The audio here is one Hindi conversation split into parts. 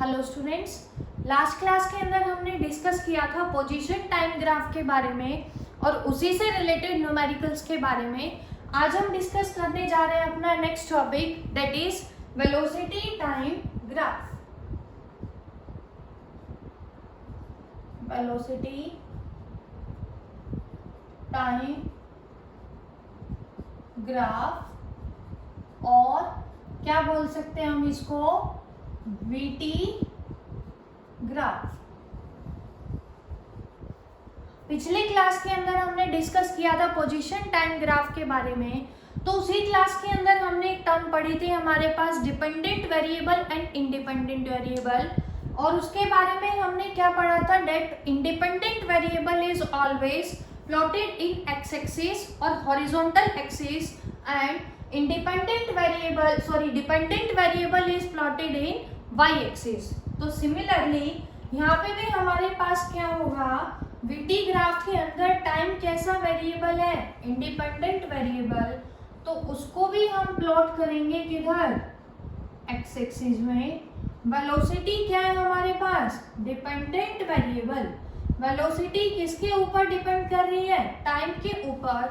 हेलो स्टूडेंट्स, लास्ट क्लास के अंदर हमने डिस्कस किया था पोजीशन टाइम ग्राफ के बारे में और उसी से रिलेटेड न्यूमेरिकल्स के बारे में। आज हम डिस्कस करने जा रहे हैं अपना next topic, that is velocity time graph. Velocity time graph, और क्या बोल सकते हैं हम इसको, वीटी ग्राफ। पिछले क्लास के अंदर हमने डिस्कस किया था पोजीशन टाइम ग्राफ के बारे में। तो उसी क्लास के अंदर हमने एक टर्म पढ़ी थी हमारे पास, dependent variable and independent variable. और उसके बारे में हमने क्या पढ़ा था, that independent variable is always plotted in X axis और horizontal axis and dependent variable is plotted in Y axis. तो सिमिलरली यहाँ पे भी हमारे पास क्या होगा, वीटी ग्राफ के अंदर टाइम कैसा वेरिएबल है, इंडिपेंडेंट वेरिएबल। तो उसको भी हम प्लॉट करेंगे किधर, एक्स एक्सिस में। वेलोसिटी क्या है हमारे पास, डिपेंडेंट वेरिएबल। वेलोसिटी किसके ऊपर डिपेंड कर रही है, टाइम के ऊपर।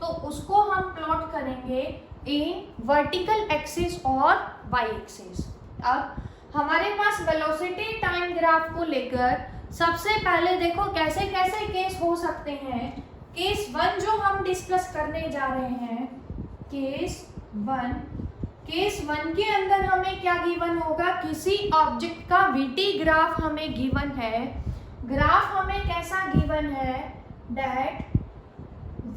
तो उसको हम प्लॉट करेंगे इन वर्टिकल एक्सिस और वाई एक्सिस। अब हमारे पास वेलोसिटी टाइम ग्राफ को लेकर सबसे पहले देखो कैसे कैसे केस हो सकते हैं। केस वन जो हम डिस्कस करने जा रहे हैं, केस वन के अंदर हमें क्या गिवन होगा, किसी ऑब्जेक्ट का वीटी ग्राफ हमें गिवन है। ग्राफ हमें कैसा गिवन है, that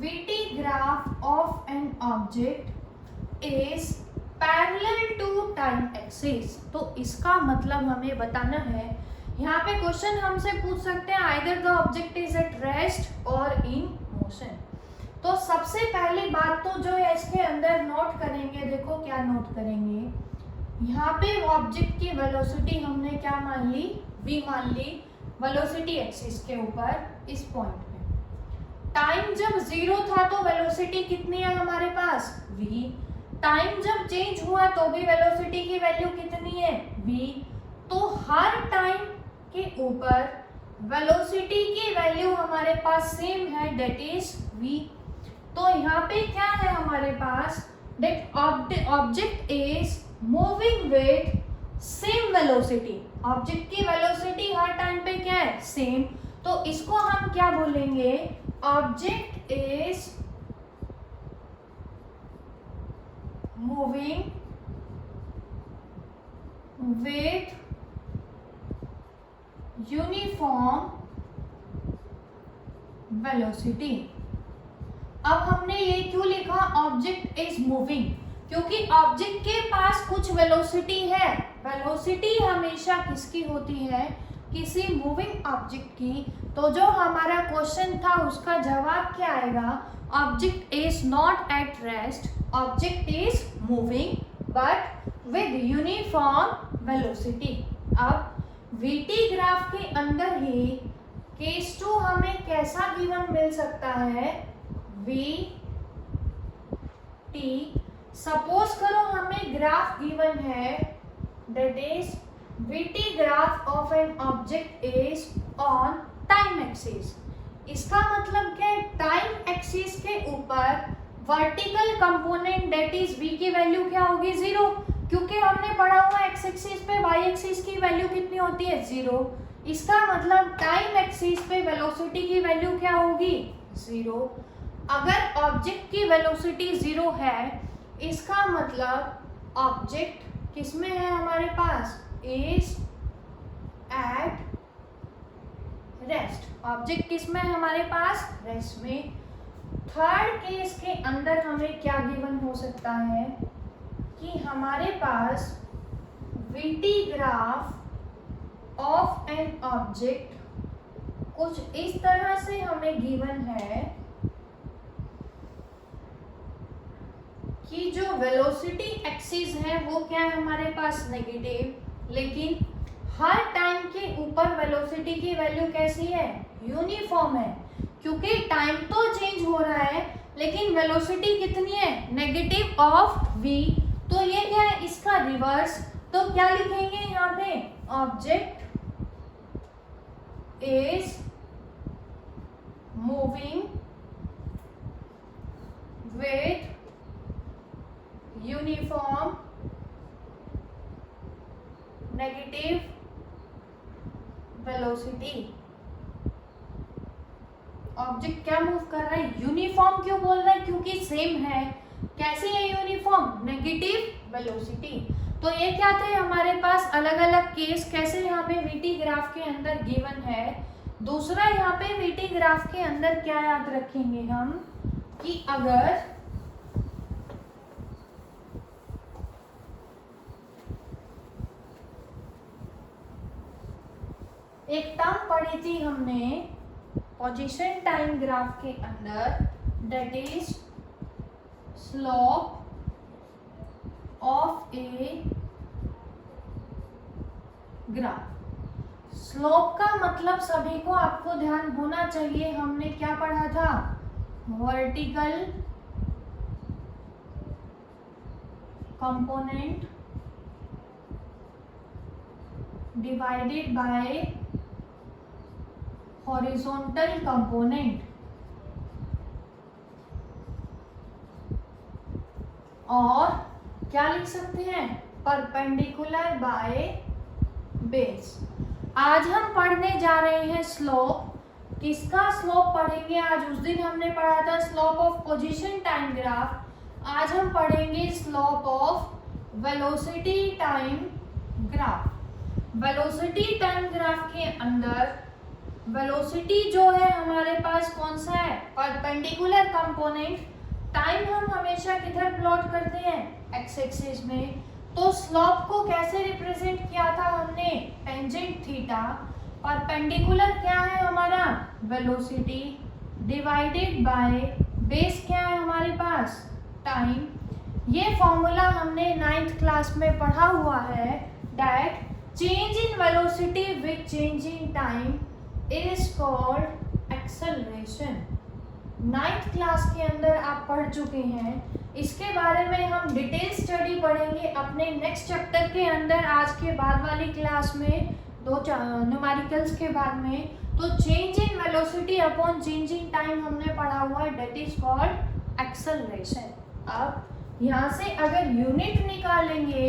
VT graph of an object is parallel to time axis. तो इसका मतलब हमें बताना है, यहाँ पे क्वेश्चन हमसे पूछ सकते हैं either the object is at rest और इन मोशन। तो सबसे पहली बात तो जो है इसके अंदर नोट करेंगे, देखो क्या नोट करेंगे, यहाँ पे ऑब्जेक्ट की वेलोसिटी हमने क्या मान ली, v मान ली, वेलोसिटी एक्सिस के ऊपर इस पॉइंट पे। टाइम जब 0 था तो वेलोसिटी कितनी है हमारे पास, v। टाइम जब चेंज हुआ तो भी वेलोसिटी की वैल्यू कितनी है, v। तो हर टाइम के ऊपर वेलोसिटी की वैल्यू हमारे पास सेम है, डेट इज v। तो यहाँ पे क्या है हमारे पास, that object is moving with same velocity. Object की वेलोसिटी हर टाइम पे क्या है, सेम। तो इसको हम क्या बोलेंगे, object is moving with uniform velocity. अब हमने ये क्यों लिखा, ऑब्जेक्ट इज मूविंग, क्योंकि ऑब्जेक्ट के पास कुछ वेलोसिटी है। वेलोसिटी हमेशा किसकी होती है, किसी मूविंग ऑब्जेक्ट की। तो जो हमारा क्वेश्चन था उसका जवाब क्या आएगा, object is not at rest, object is moving but with uniform velocity. अब वीटी ग्राफ के अंदर ही केस 2 हमें कैसा गिवन मिल सकता है, वी टी। सपोज करो हमें ग्राफ गिवन है, that is VT graph of an object is on time axis. इसका मतलब क्या है, टाइम एक्सिस के ऊपर vertical component that is v की वैल्यू क्या होगी, 0, क्योंकि हमने पढ़ा हुआ एक्स एक्सिस पे y एक्सिस की वैल्यू कितनी होती है, 0। इसका मतलब टाइम एक्सिस पे वेलोसिटी की वैल्यू क्या होगी, 0। अगर ऑब्जेक्ट की वेलोसिटी 0 है, इसका मतलब ऑब्जेक्ट किसमें है हमारे पास, इज एट रेस्ट। ऑब्जेक्ट किसमें है हमारे पास, रेस्ट में। थर्ड केस के अंदर हमें क्या गिवन हो सकता है कि हमारे पास VT graph of an object कुछ इस तरह से हमें गिवन है कि जो वेलोसिटी एक्सिस है वो क्या है हमारे पास, नेगेटिव, लेकिन हर टाइम के ऊपर वेलोसिटी की वैल्यू कैसी है, यूनिफॉर्म है। क्योंकि टाइम तो चेंज हो रहा है लेकिन वेलोसिटी कितनी है, नेगेटिव ऑफ v। तो ये क्या है, इसका रिवर्स। तो क्या लिखेंगे यहाँ पे, object is moving with uniform negative velocity. Object क्या मूव कर रहा है, यूनिफॉर्म क्यों बोल रहा है, क्योंकि सेम है। कैसे है यूनिफॉर्म, नेगेटिव वेलोसिटी। तो ये क्या थे हमारे पास अलग अलग केस, कैसे यहाँ पे वीटी ग्राफ के अंदर गिवन है। दूसरा यहाँ पे वीटी ग्राफ के अंदर क्या याद रखेंगे हम, कि अगर एक टर्म पढ़ी थी हमने पोजीशन टाइम ग्राफ के अंदर, that is slope of a graph. Slope का मतलब सभी को आपको ध्यान होना चाहिए, हमने क्या पढ़ा था, vertical component divided by horizontal component, और क्या लिख सकते हैं, परपेंडिकुलर बाय बेस। आज हम पढ़ने जा रहे हैं स्लोप, किसका स्लोप पढ़ेंगे आज, उस दिन हमने पढ़ा था slope of position time graph. आज हम पढ़ेंगे slope of velocity time graph. Velocity time graph के अंदर वेलोसिटी जो है हमारे पास कौन सा है, परपेंडिकुलर कंपोनेंट। टाइम हम हमेशा किधर प्लॉट करते हैं, एक्स एक्सिस में। तो स्लोप को कैसे रिप्रेजेंट किया था हमने, टेंजेंट थीटा। परपेंडिकुलर क्या है हमारा, वेलोसिटी, डिवाइडेड बाय बेस क्या है हमारे पास, टाइम। ये फॉर्मूला हमने 9th क्लास में पढ़ा हुआ है, that change in velocity with change in time is called acceleration. 9th class के अंदर आप पढ़ चुके हैं। इसके बारे में हम डिटेल स्टडी पढ़ेंगे अपने नेक्स्ट चैप्टर के अंदर, आज के बाद वाली क्लास में, दो न्यूमेरिकल्स के बाद में। तो change in velocity upon change in time हमने पढ़ा हुआ है, दैट इज कॉल्ड एक्सेलरेशन। अब यहाँ से अगर यूनिट निकालेंगे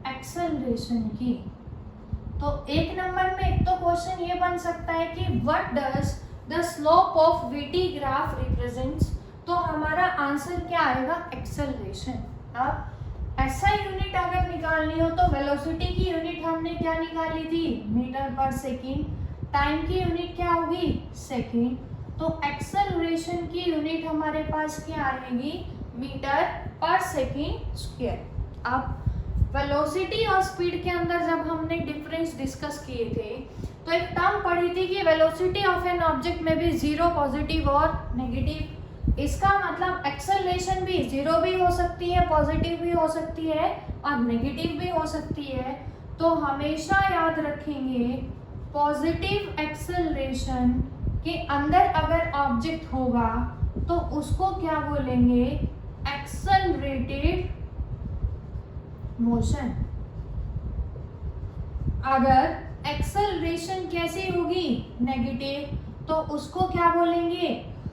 एक्सेलरेशन की, तो एक नंबर में एक तो क्वेश्चन ये बन सकता है कि what does the slope of VT graph represents. तो हमारा आंसर क्या आएगा, एक्सेलरेशन। अब ऐसा यूनिट अगर निकालनी हो तो वेलोसिटी की यूनिट हमने क्या निकाली थी, मीटर पर सेकंड। टाइम की यूनिट क्या होगी, सेकंड। तो एक्सेलरेशन की यूनिट हमारे पास क्या आएगी, मीटर पर सेकंड स्क्वायर। अब वेलोसिटी और स्पीड के अंदर जब हमने डिफरेंस डिस्कस किए थे, तो एक टर्म पढ़ी थी कि वेलोसिटी ऑफ एन ऑब्जेक्ट में भी जीरो, पॉजिटिव और नेगेटिव। इसका मतलब एक्सेलरेशन भी जीरो भी हो सकती है, पॉजिटिव भी हो सकती है और नेगेटिव भी हो सकती है। तो हमेशा याद रखेंगे पॉजिटिव एक्सेलरेशन के अंदर अगर ऑब्जेक्ट होगा तो उसको क्या बोलेंगे, एक्सेलरेटेड मोशन। अगर एक्सेलरेशन कैसी होगी, नेगेटिव, तो उसको क्या बोलेंगे,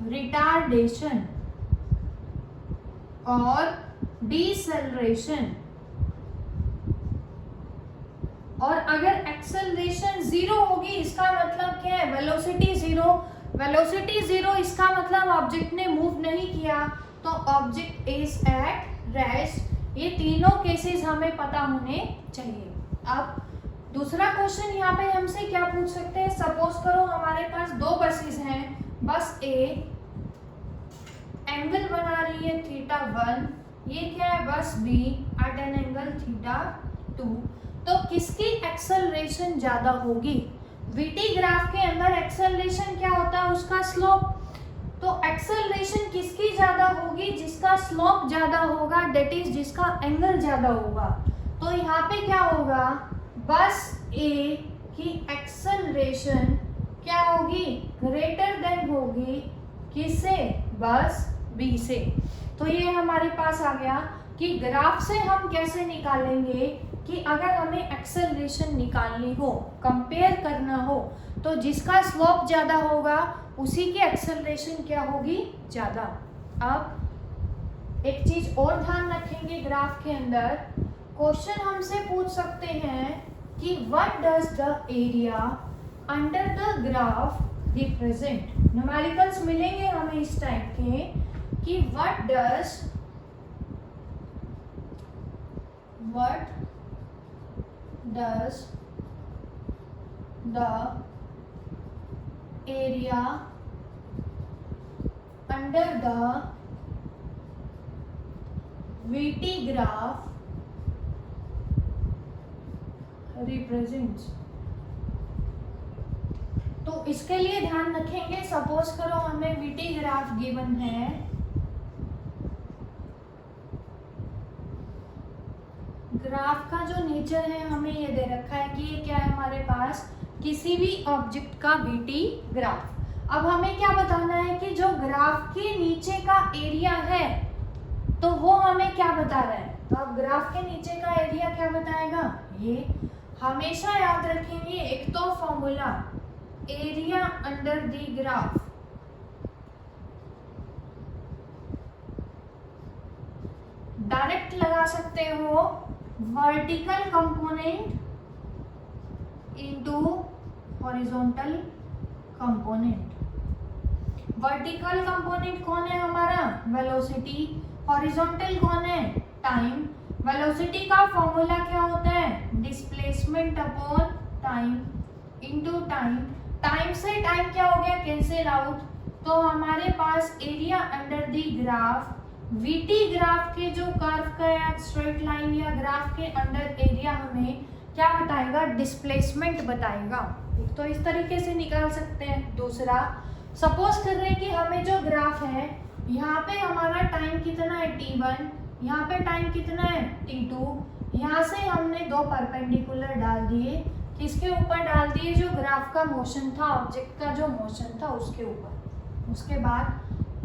रिटार्डेशन और डिसेलरेशन। और अगर एक्सेलरेशन जीरो होगी, इसका मतलब क्या है, वेलोसिटी जीरो। वेलोसिटी जीरो इसका मतलब ऑब्जेक्ट ने मूव नहीं किया, तो ऑब्जेक्ट इज एट रेस्ट। ये तीनों केसेस हमें पता होने चाहिए। अब दूसरा क्वेश्चन यहाँ पे हमसे क्या पूछ सकते हैं, सपोज करो हमारे पास दो बसेस हैं, बस ए एंगल बना रही है थीटा 1, ये क्या है बस B at an angle theta 2। तो किसकी एक्सेलरेशन ज्यादा होगी, वीटी ग्राफ के अंदर एक्सेलरेशन क्या होता है, उसका स्लोप। तो एक्सेलरेशन किसकी ज्यादा होगी, जिसका स्लोप ज्यादा होगा, दैट इज जिसका एंगल ज्यादा होगा। तो यहाँ पे क्या होगा, बस ए की एक्सेलरेशन क्या होगी, ग्रेटर देन होगी किससे, बस बी से। तो ये हमारे पास आ गया कि ग्राफ से हम कैसे निकालेंगे कि अगर हमें एक्सेलरेशन निकालनी हो, कंपेयर करना हो, तो जिसका स्लोप ज़्यादा होगा उसी की एक्सेलरेशन क्या होगी, ज़्यादा। अब एक चीज़ और ध्यान रखेंगे, ग्राफ के अंदर क्वेश्चन हमसे पूछ सकते हैं कि what does the area under the graph represent. Numericals मिलेंगे हमें इस टाइप के कि what does the area under the VT graph represents. तो इसके लिए ध्यान रखेंगे, सपोज करो हमें VT ग्राफ गिवन है, ग्राफ का जो नेचर है हमें ये दे रखा है कि ये क्या है हमारे पास, किसी भी ऑब्जेक्ट का VT ग्राफ। अब हमें क्या बताना है कि जो ग्राफ के नीचे का एरिया है तो वो हमें क्या बता रहा है। तो अब ग्राफ के नीचे का एरिया क्या बताएगा, ये हमेशा याद रखेंगे। एक तो formula area under the graph, direct लगा सकते हो vertical component into horizontal component. Vertical component कौन है हमारा, वेलोसिटी। हॉरिजॉन्टल कौन है, टाइम। वेलोसिटी का फॉर्मूला क्या होता है, displacement upon time into time. Time से टाइम क्या हो गया, कैंसिल आउट। तो हमारे पास area under the graph, VT graph के जो कर्व का या स्ट्रेट लाइन या ग्राफ के अंडर एरिया हमें क्या बताएगा, डिस्प्लेसमेंट बताएगा। एक तो इस तरीके से निकाल सकते हैं। दूसरा, सपोज कर रहे हैं कि हमें जो ग्राफ है यहाँ पे हमारा टाइम कितना है T1, यहाँ पे टाइम कितना है T2। यहाँ से हमने दो परपेंडिकुलर डाल दिए, किसके ऊपर डाल दिए, जो ग्राफ का मोशन था, ऑब्जेक्ट का जो मोशन था उसके ऊपर। उसके बाद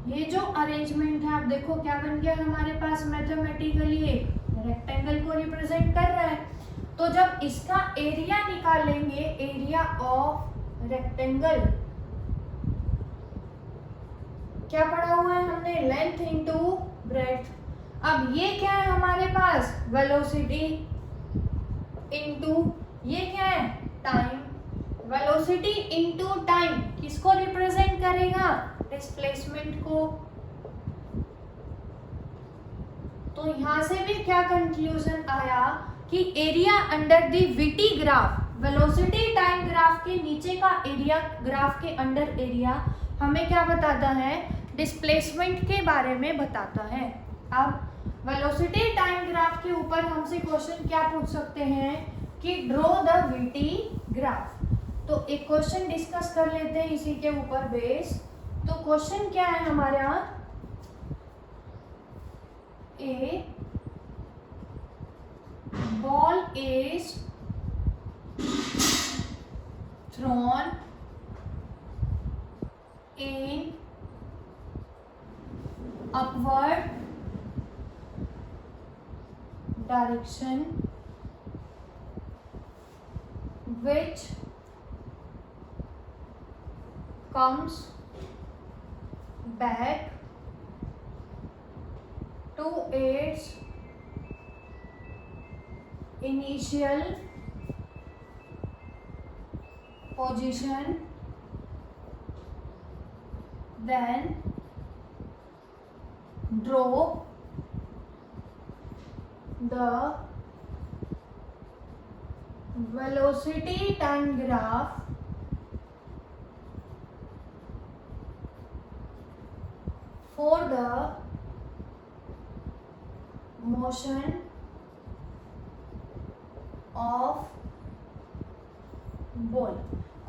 ये जो अरेंजमेंट है, आप देखो क्या बन गया हमारे पास, मैथमेटिकली एक रेक्टेंगल को रिप्रेजेंट कर रहा है। तो जब इसका एरिया निकालेंगे, एरिया ऑफ रेक्टेंगल, क्या पढ़ा हुआ है हमने, लेंथ इनटू ब्रेड्थ। अब ये क्या है हमारे पास, वेलोसिटी इनटू ये क्या है, टाइम। वेलोसिटी इनटू टाइम किसको रिप्रेजेंट करेगा, डिस्प्लेसमेंट को। तो यहां से भी क्या कंक्लूजन आया कि area under the VT graph, velocity time graph के नीचे का एरिया, ग्राफ के अंडर एरिया हमें क्या बताता है, डिस्प्लेसमेंट के बारे में बताता है। अब वेलोसिटी टाइम ग्राफ के ऊपर हमसे क्वेश्चन क्या पूछ सकते हैं कि ड्रॉ द VT ग्राफ। तो एक क्वेश्चन डिस्कस कर लेते हैं इसी के ऊपर बेस। तो क्वेश्चन क्या है हमारा, a ball is thrown in upward direction which comes back to its initial position, then draw the velocity time graph for the motion of ball.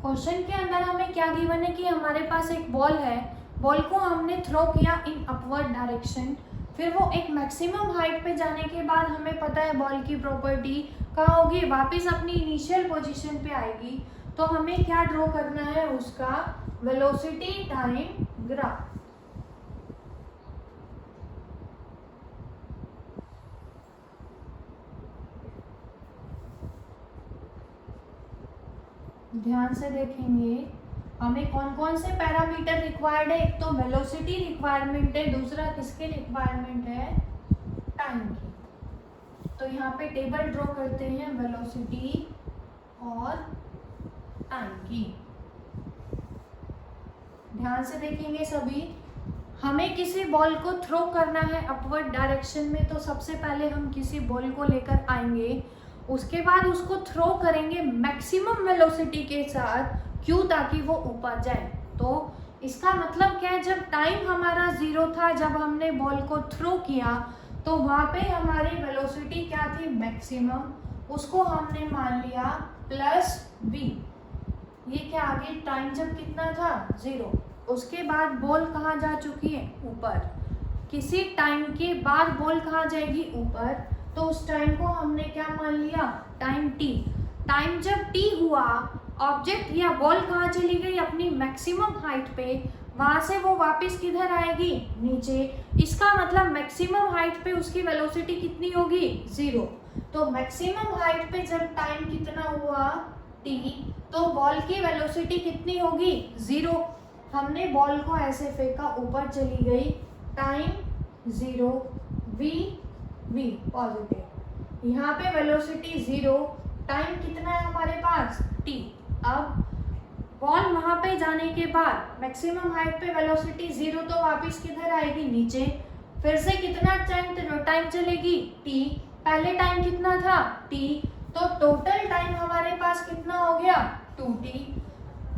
Question के अंदर हमें क्या गिवन है कि हमारे पास एक बॉल है, बॉल को हमने थ्रो किया इन अपवर्ड डायरेक्शन, फिर वो एक मैक्सिमम हाइट पे जाने के बाद हमें पता है बॉल की प्रॉपर्टी कहाँ होगी, वापस अपनी इनिशियल पोजीशन पे आएगी। तो हमें क्या ड्रॉ करना है, उसका वेलोसिटी टाइम ग्राफ। ध्यान से देखेंगे हमें कौन कौन से पैरामीटर रिक्वायर्ड है। एक तो वेलोसिटी रिक्वायरमेंट है, दूसरा किसके रिक्वायरमेंट है, टाइम की। तो यहाँ पे टेबल ड्रॉ करते हैं वेलोसिटी और टाइम की। ध्यान से देखेंगे सभी, हमें किसी बॉल को थ्रो करना है अपवर्ड डायरेक्शन में, तो सबसे पहले हम किसी बॉल को लेकर आएंगे, उसके बाद उसको थ्रो करेंगे मैक्सिमम वेलोसिटी के साथ, क्यों, ताकि वो ऊपर जाए। तो इसका मतलब क्या है, जब टाइम हमारा 0 था, जब हमने बॉल को थ्रो किया तो वहाँ पे हमारी वेलोसिटी क्या थी, मैक्सिमम, उसको हमने मान लिया प्लस v। ये क्या आगे टाइम जब कितना था, 0। उसके बाद बॉल कहाँ जा चुकी है, ऊपर। किसी टाइम के बाद बॉल कहाँ जाएगी, ऊपर, तो उस टाइम को हमने क्या मान लिया, टाइम t। टाइम जब t हुआ, ऑब्जेक्ट या बॉल कहाँ चली गई, अपनी मैक्सिमम हाइट पे, वहाँ से वो वापस किधर आएगी, नीचे। इसका मतलब मैक्सिमम हाइट पे उसकी वेलोसिटी कितनी होगी, 0। तो मैक्सिमम हाइट पे जब टाइम कितना हुआ, t, तो बॉल की वेलोसिटी कितनी होगी, 0। हमने बॉल को ऐसे फेंका, ऊपर चली गई, टाइम 0, v पॉजिटिव। यहाँ पे वेलोसिटी 0, टाइम कितना है हमारे पास, t। अब बॉल वहाँ पे जाने के बाद मैक्सिमम हाइट पे वेलोसिटी 0, तो वापस किधर आएगी, नीचे। फिर से कितना टाइम चलेगी, t। पहले टाइम कितना था, t, तो टोटल टाइम हमारे पास कितना हो गया, 2t।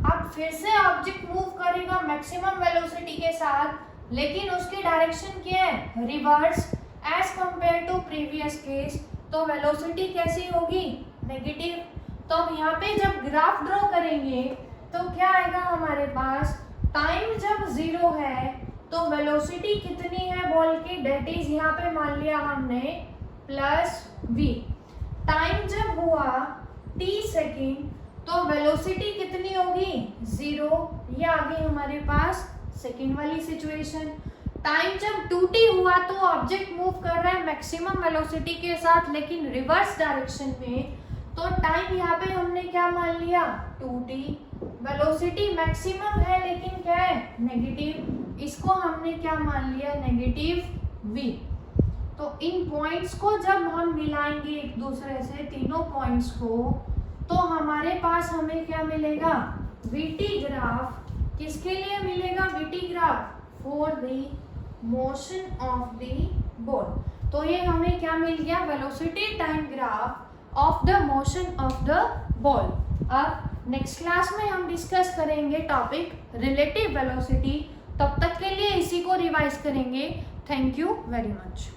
अब फिर से ऑब्जेक्ट मूव करेगा मैक्सिमम वेलोसिटी के साथ, लेकिन उसकी डायरेक्शन क्या है, reverse, as compared to previous case. तो वेलोसिटी कैसी होगी, नेगेटिव। तो अब यहाँ पे जब ग्राफ ड्रॉ करेंगे तो क्या आएगा हमारे पास, टाइम जब 0 है तो वेलोसिटी कितनी है बॉल की, डेट इज यहाँ पे मान लिया हमने प्लस v। टाइम जब हुआ t सेकेंड, तो वेलोसिटी कितनी होगी, 0। ये आ गई हमारे पास सेकेंड वाली सिचुएशन। टाइम जब 2t हुआ तो ऑब्जेक्ट मूव कर रहा है मैक्सिमम वेलोसिटी के साथ, लेकिन रिवर्स डायरेक्शन में, तो टाइम यहाँ पे हमने क्या मान लिया, 2t। वेलोसिटी मैक्सिमम है लेकिन क्या है, नेगेटिव, इसको हमने क्या मान लिया, नेगेटिव v। तो इन पॉइंट्स को जब हम मिलाएंगे एक दूसरे से, तीनों पॉइंट्स को, तो हमारे पास हमें क्या मिलेगा, vt ग्राफ। किसके लिए मिलेगा vt graph, for the motion of the ball. तो ये हमें क्या मिल गया, velocity time graph of the motion of the ball. अब नेक्स्ट क्लास में हम डिस्कस करेंगे टॉपिक रिलेटिव वेलोसिटी। तब तक के लिए इसी को रिवाइज करेंगे। Thank you very much.